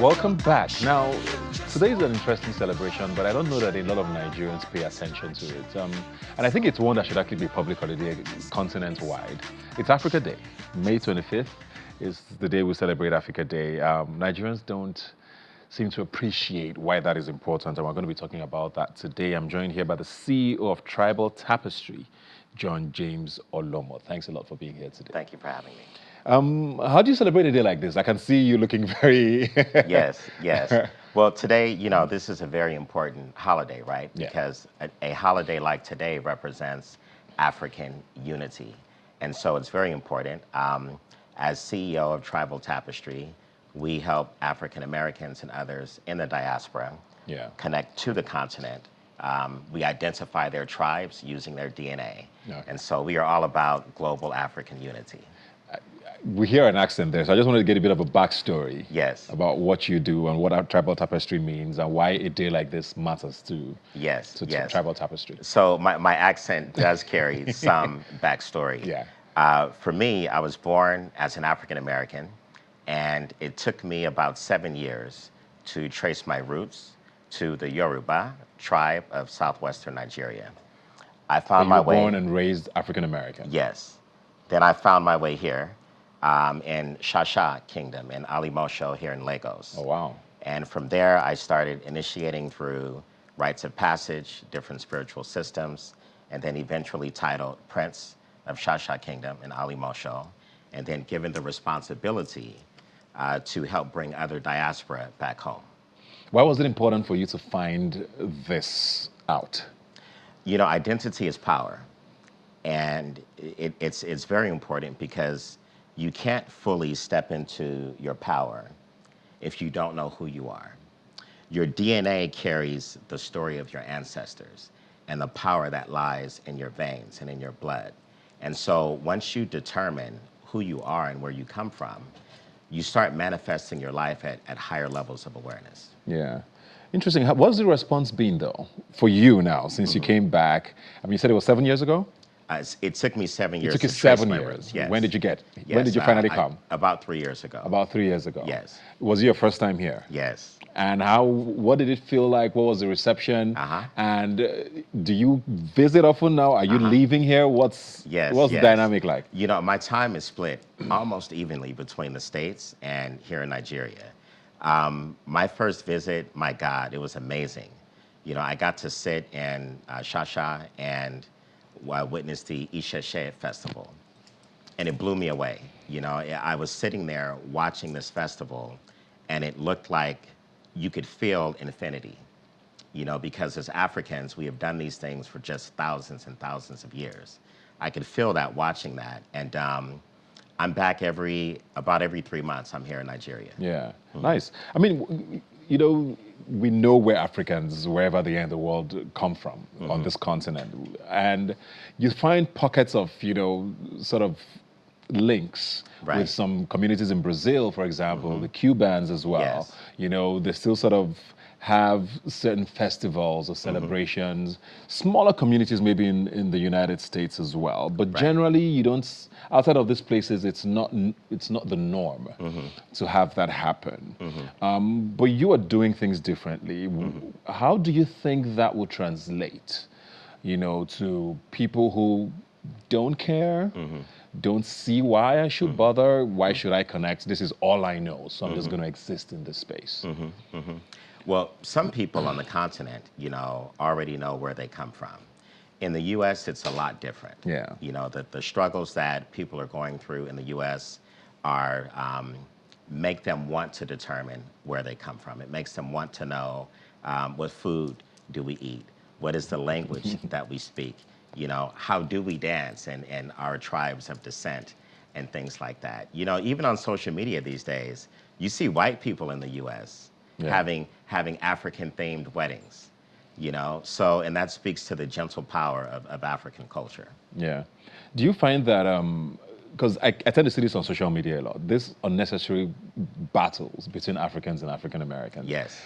Welcome back. Now, today is an interesting celebration, but I don't know that a lot of Nigerians pay attention to it. And I think it's one that should actually be public holiday continent-wide. It's Africa Day. May 25th is the day we celebrate Africa Day. Nigerians don't seem to appreciate why that is important, and we're going to be talking about that today. I'm joined here by the CEO of Tribal Tapestry, John James Olomo. Thanks a lot for being here today. Thank you for having me. How do you celebrate a day like this? I can see you looking very... Yes. Well, today, this is a very important holiday, right? Yeah. Because a holiday like today represents African unity. And so it's very important. As CEO of Tribal Tapestry, we help African Americans and others in the diaspora connect to the continent. We identify their tribes using their DNA. Okay. And so we are all about global African unity. We hear an accent there, so I just wanted to get a bit of a backstory about what you do and what our Tribal Tapestry means and why a day like this matters to Tribal Tapestry. So my accent does carry some backstory. For me, I was born as an African American, and it took me about 7 years to trace my roots to the Yoruba tribe of southwestern Nigeria. I found my way. Born and raised African American. Yes. Then I found my way here. In Shasha Kingdom in Alimosho here in Lagos. Oh, wow. And from there, I started initiating through rites of passage, different spiritual systems, and then eventually titled Prince of Shasha Kingdom in Alimosho, and then given the responsibility to help bring other diaspora back home. Why was it important for you to find this out? Identity is power. And it's very important because you can't fully step into your power if you don't know who you are. Your DNA carries the story of your ancestors and the power that lies in your veins and in your blood. And so once you determine who you are and where you come from, you start manifesting your life at higher levels of awareness. Yeah. Interesting. What's the response been, though, for you now, since you came back? I mean, you said it was 7 years ago? It took me 7 years. It took you 7 years. Yes. When did you get? Yes. When did you finally come? About 3 years ago. About 3 years ago. Yes. Was it your first time here? Yes. And what did it feel like? What was the reception? And do you visit often now? Are you leaving here? What's the dynamic like? My time is split almost evenly between the States and here in Nigeria. My first visit, my God, it was amazing. I got to sit in Shasha and I witnessed the Isheshe festival, and it blew me away. I was sitting there watching this festival, and it looked like you could feel infinity, because as Africans, we have done these things for just thousands and thousands of years. I could feel that watching that, and I'm back about every 3 months. I'm here in Nigeria. Yeah, nice. I mean, we know where Africans, wherever they are in the world, come from on this continent. And you find pockets of, sort of links with some communities in Brazil, for example, the Cubans as well. Yes. They still sort of have certain festivals or celebrations, smaller communities maybe in the United States as well. But generally, you don't, outside of these places, it's not the norm to have that happen. But you are doing things differently. How do you think that will translate, to people who don't care, don't see why I should bother, why should I connect? This is all I know, so I'm just going to exist in this space. Well, some people on the continent, already know where they come from. In the U.S., it's a lot different. Yeah. The struggles that people are going through in the U.S. are make them want to determine where they come from. It makes them want to know what food do we eat? What is the language that we speak? How do we dance and our tribes of descent and things like that. Even on social media these days, you see white people in the U.S. having African-themed weddings, So, and that speaks to the gentle power of African culture. Yeah. Do you find that, because I tend to see this on social media a lot, this unnecessary battles between Africans and African Americans. Yes.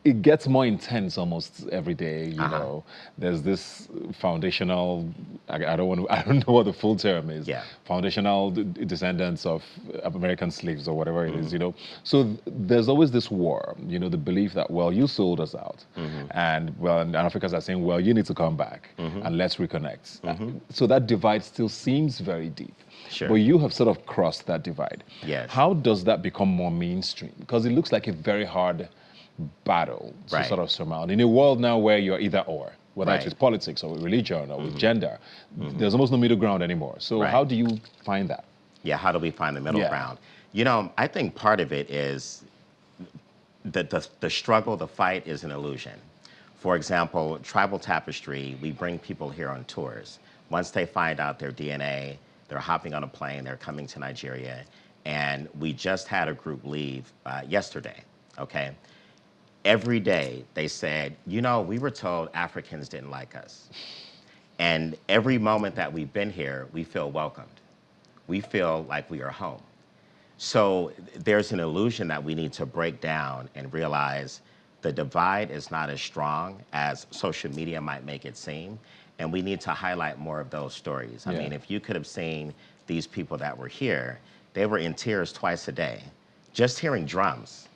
it gets more intense almost every day. You Uh-huh. know, there's this foundational. I don't want to. I don't know what the full term is. Yeah. Foundational descendants of American slaves or whatever it is. Mm-hmm. You know, so there's always this war. You know, the belief that, well, you sold us out, Mm-hmm. and well, and Africans are saying, well, you need to come back Mm-hmm. and let's reconnect. Mm-hmm. So that divide still seems very deep. Sure. But you have sort of crossed that divide. Yes. How does that become more mainstream? Because it looks like a very hard battle to Right. sort of surmount. In a world now where you're either or, whether it's Right. with politics or with religion or with gender, Mm-hmm. there's almost no middle ground anymore. So Right. how do you find that? Yeah, how do we find the middle Yeah. ground? You know, I think part of it is that the struggle, the fight is an illusion. For example, Tribal Tapestry, we bring people here on tours. Once they find out their DNA, they're hopping on a plane, they're coming to Nigeria, and we just had a group leave yesterday, okay? Every day they said, you know, we were told Africans didn't like us. And every moment that we've been here, we feel welcomed. We feel like we are home. So there's an illusion that we need to break down and realize the divide is not as strong as social media might make it seem. And we need to highlight more of those stories. I Yeah. mean, if you could have seen these people that were here, they were in tears twice a day, just hearing drums,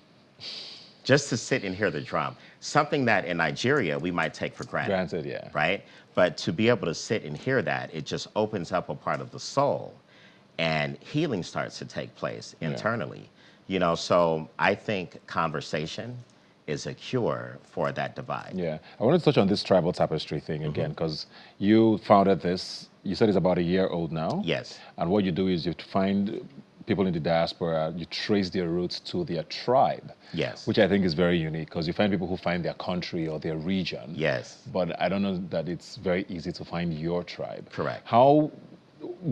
just to sit and hear the drum. Something that in Nigeria we might take for granted. Granted, yeah. Right? But to be able to sit and hear that, it just opens up a part of the soul, and healing starts to take place internally. You know, so I think conversation is a cure for that divide. Yeah. I wanted to touch on this tribal tapestry thing again, because you founded this, you said it's about a year old now. Yes. And what you do is you find people in the diaspora, you trace their roots to their tribe. Yes. Which I think is very unique, because you find people who find their country or their region. Yes. But I don't know that it's very easy to find your tribe. Correct. How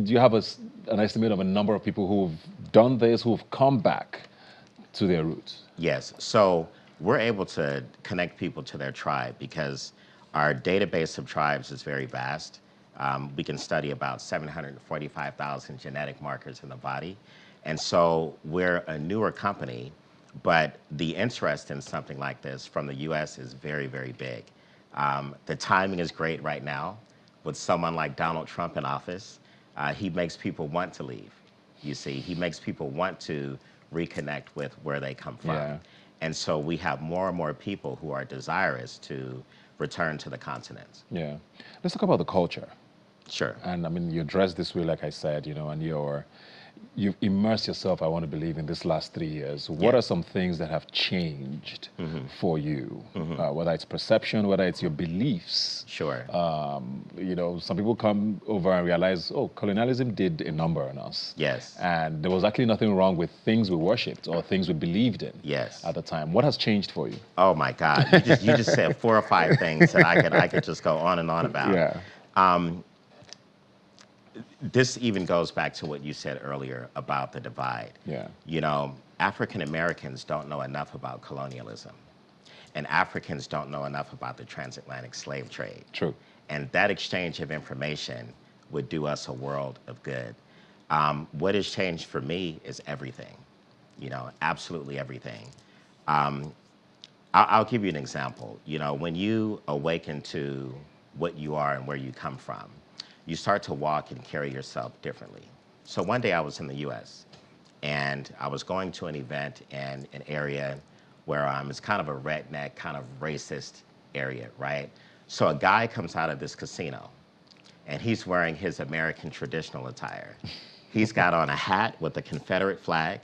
do you have an estimate of a number of people who've done this, who've come back to their roots? Yes. So we're able to connect people to their tribe because our database of tribes is very vast. We can study about 745,000 genetic markers in the body. And so we're a newer company, but the interest in something like this from the US is very, very big. The timing is great right now with someone like Donald Trump in office. He makes people want to leave. You see, he makes people want to reconnect with where they come from. Yeah. And so we have more and more people who are desirous to return to the continent. Yeah. Let's talk about the culture. Sure. And I mean, you're dressed this way, like I said, you know, and you've immersed yourself, I want to believe, in this last 3 years. What are some things that have changed for you? Whether it's perception, whether it's your beliefs. Sure. You know, some people come over and realize, oh, colonialism did a number on us. Yes. And there was actually nothing wrong with things we worshipped or things we believed in. Yes. At the time. What has changed for you? Oh my God! You just said 4 or 5 things that I could just go on and on about. Yeah. This even goes back to what you said earlier about the divide. Yeah. You know, African Americans don't know enough about colonialism, and Africans don't know enough about the transatlantic slave trade. True. And that exchange of information would do us a world of good. What has changed for me is everything, you know, absolutely everything. I'll give you an example. You know, when you awaken to what you are and where you come from, you start to walk and carry yourself differently. So one day I was in the US and I was going to an event in an area where it's kind of a redneck, kind of racist area, right? So a guy comes out of this casino and he's wearing his American traditional attire. He's got on a hat with a Confederate flag,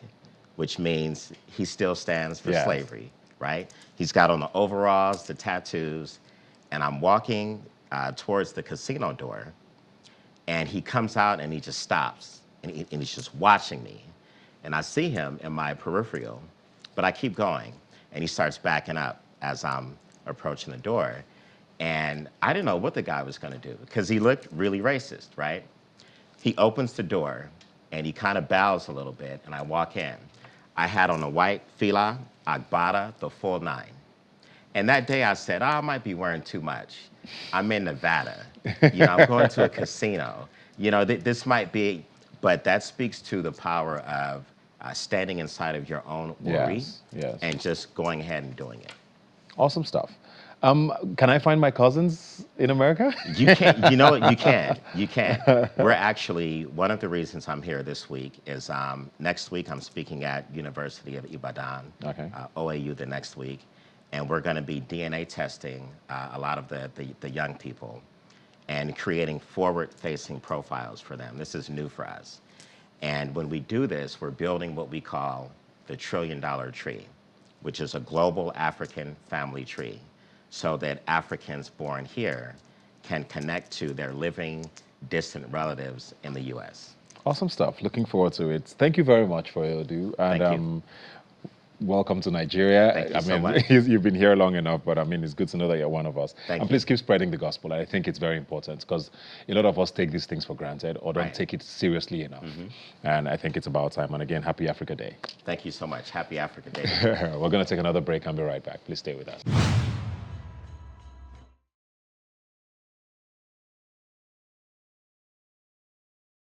which means he still stands for slavery, right? He's got on the overalls, the tattoos, and I'm walking towards the casino door, and he comes out and he just stops, and he's just watching me. And I see him in my peripheral, but I keep going, and he starts backing up as I'm approaching the door. And I didn't know what the guy was gonna do, because he looked really racist, right? He opens the door, and he kind of bows a little bit, and I walk in. I had on a white fila, agbada, the full 9. And that day I said, I might be wearing too much. I'm in Nevada. You know, I'm going to a casino. You know, this might be, but that speaks to the power of standing inside of your own worry Yes. and just going ahead and doing it. Awesome stuff. Can I find my cousins in America? You can. You know what? You can. You can. We're actually, one of the reasons I'm here this week is next week I'm speaking at University of Ibadan, Okay. OAU the next week, and we're going to be DNA testing a lot of the young people and creating forward-facing profiles for them. This is new for us. And when we do this, we're building what we call the $1 trillion tree, which is a global African family tree, so that Africans born here can connect to their living distant relatives in the U.S. Awesome stuff. Looking forward to it. Thank you very much for your do. And Thank you. welcome to Nigeria. Thank you so much. You've been here long enough, but I mean, it's good to know that you're one of us. Thank and you. please keep spreading the gospel. I think it's very important because a lot of us take these things for granted or don't Right. take it seriously enough. And I think it's about time. And again, happy Africa Day. Thank you so much. Happy Africa Day. We're going to take another break and be right back. Please stay with us.